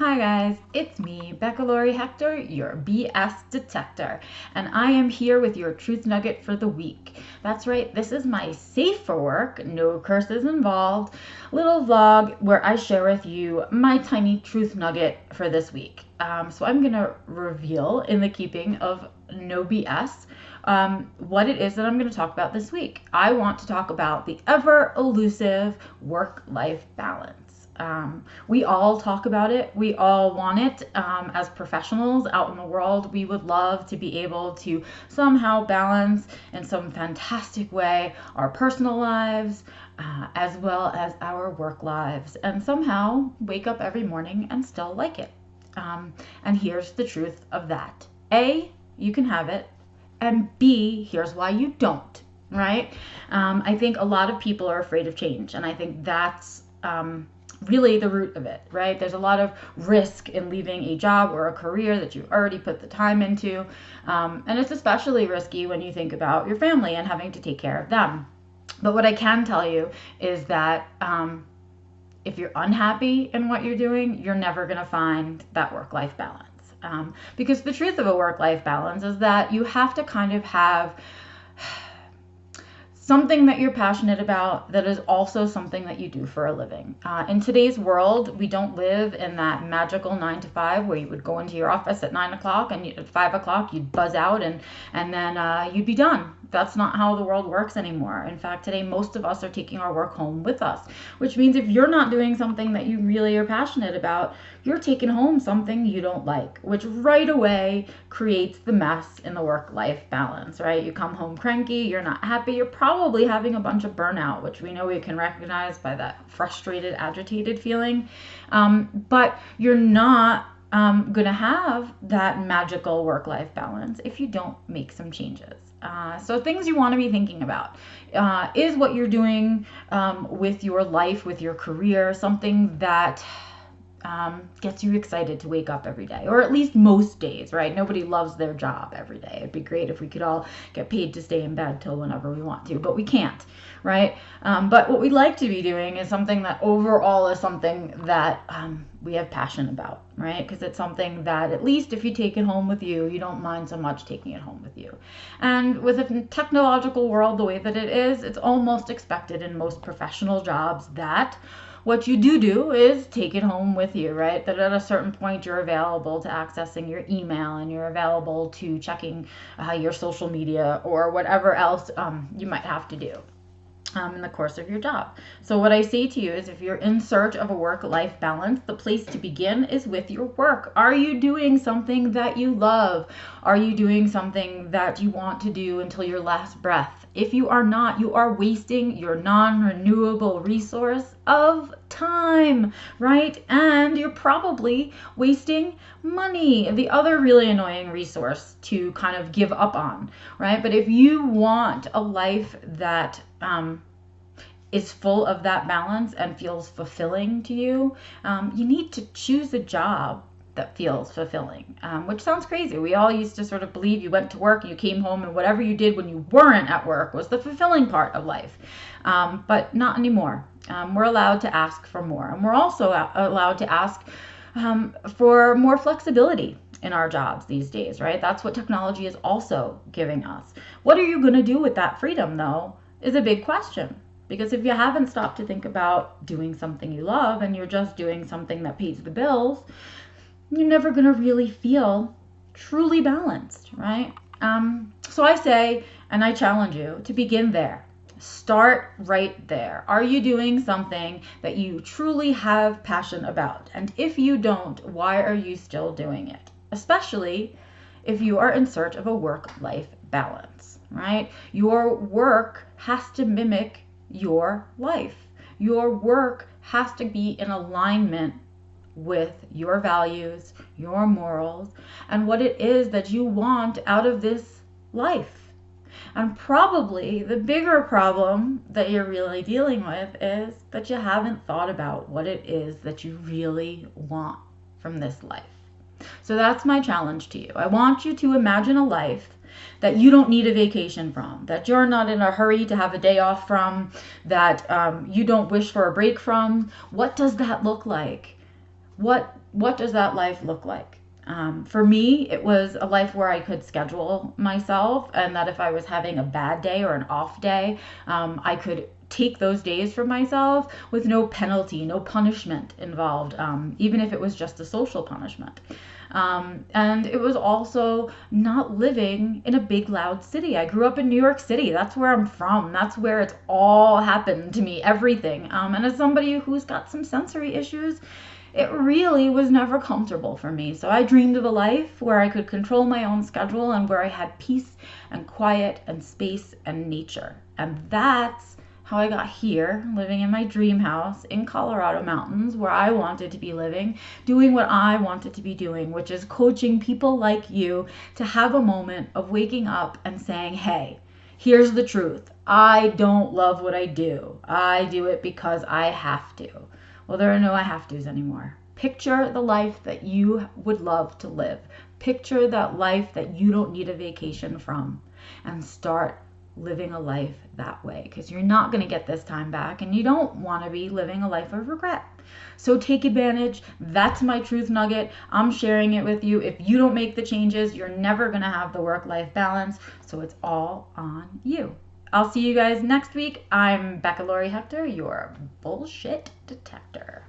Hi guys, it's me, Becca Lori Hector, your BS detector, and I am here with your truth nugget for the week. That's right, this is my safe for work, no curses involved, little vlog where I share with you my tiny truth nugget for this week. So I'm going to reveal, in the keeping of no BS, what it is that I'm going to talk about this week. I want to talk about the ever elusive work-life balance. We all talk about it. We all want it. As professionals out in the world, we would love to be able to somehow balance in some fantastic way our personal lives as well as our work lives, and somehow wake up every morning and still like it. And here's the truth of that. A, you can have it, and B, here's why you don't, right? I think a lot of people are afraid of change, and I think that's really the root of it, right? There's a lot of risk in leaving a job or a career that you've already put the time into, and it's especially risky when you think about your family and having to take care of them. But what I can tell you is that if you're unhappy in what you're doing, you're never going to find that work-life balance. Because the truth of a work-life balance is that you have to kind of have something that you're passionate about that is also something that you do for a living. In today's world, we don't live in that magical 9 to 5 where you would go into your office at 9 o'clock and at 5 o'clock you'd buzz out and then you'd be done. That's not how the world works anymore. In fact, today most of us are taking our work home with us, which means if you're not doing something that you really are passionate about, you're taking home something you don't like, which right away creates the mess in the work-life balance, right? You come home cranky, you're not happy, you're probably having a bunch of burnout, which we know we can recognize by that frustrated, agitated feeling. But you're not going to have that magical work-life balance if you don't make some changes. So things you want to be thinking about. Is what you're doing with your life, with your career, something that gets you excited to wake up every day, or at least most days, right? Nobody loves their job every day. It'd be great if we could all get paid to stay in bed till whenever we want to, but we can't, right? But what we like to be doing is something that overall is something that we have passion about, right? Because it's something that at least if you take it home with you, you don't mind so much taking it home with you. And with a technological world the way that it is, it's almost expected in most professional jobs that what you do is take it home with you, right? That at a certain point you're available to accessing your email and you're available to checking your social media or whatever else you might have to do in the course of your job. So what I say to you is, if you're in search of a work-life balance, the place to begin is with your work. Are you doing something that you love? Are you doing something that you want to do until your last breath? If you are not, you are wasting your non-renewable resource of time, right? And you're probably wasting money, the other really annoying resource to kind of give up on, right? But if you want a life that is full of that balance and feels fulfilling to you, you need to choose a job that feels fulfilling, which sounds crazy. We all used to sort of believe you went to work and you came home and whatever you did when you weren't at work was the fulfilling part of life, but not anymore. We're allowed to ask for more, and we're also allowed to ask for more flexibility in our jobs these days, right? That's what technology is also giving us. What are you going to do with that freedom, though, is a big question. Because if you haven't stopped to think about doing something you love and you're just doing something that pays the bills, you're never going to really feel truly balanced, right? So I say, and I challenge you to begin there. Start right there. Are you doing something that you truly have passion about? And if you don't, why are you still doing it? Especially if you are in search of a work-life balance, right? Your work has to mimic your life. Your work has to be in alignment with your values, your morals, and what it is that you want out of this life. And probably the bigger problem that you're really dealing with is that you haven't thought about what it is that you really want from this life. So that's my challenge to you. I want you to imagine a life that you don't need a vacation from, that you're not in a hurry to have a day off from, that you don't wish for a break from. What does that look like? what does that life look like? For me, it was a life where I could schedule myself, and that if I was having a bad day or an off day, I could take those days for myself with no penalty, no punishment involved, even if it was just a social punishment. And it was also not living in a big, loud city. I grew up in New York City. That's where I'm from. That's where it's all happened to me, everything. And as somebody who's got some sensory issues, it really was never comfortable for me. So I dreamed of a life where I could control my own schedule and where I had peace and quiet and space and nature. And that's how I got here, living in my dream house in Colorado mountains, where I wanted to be living, doing what I wanted to be doing, which is coaching people like you to have a moment of waking up and saying, hey, here's the truth. I don't love what I do. I do it because I have to. Well, there are no I have to's anymore. Picture the life that you would love to live. Picture that life that you don't need a vacation from, and start living a life that way, because you're not going to get this time back, and you don't want to be living a life of regret. So take advantage. That's my truth nugget. I'm sharing it with you. If you don't make the changes, you're never going to have the work-life balance. So it's all on you. I'll see you guys next week. I'm Becca Lori Hector, your bullshit detector.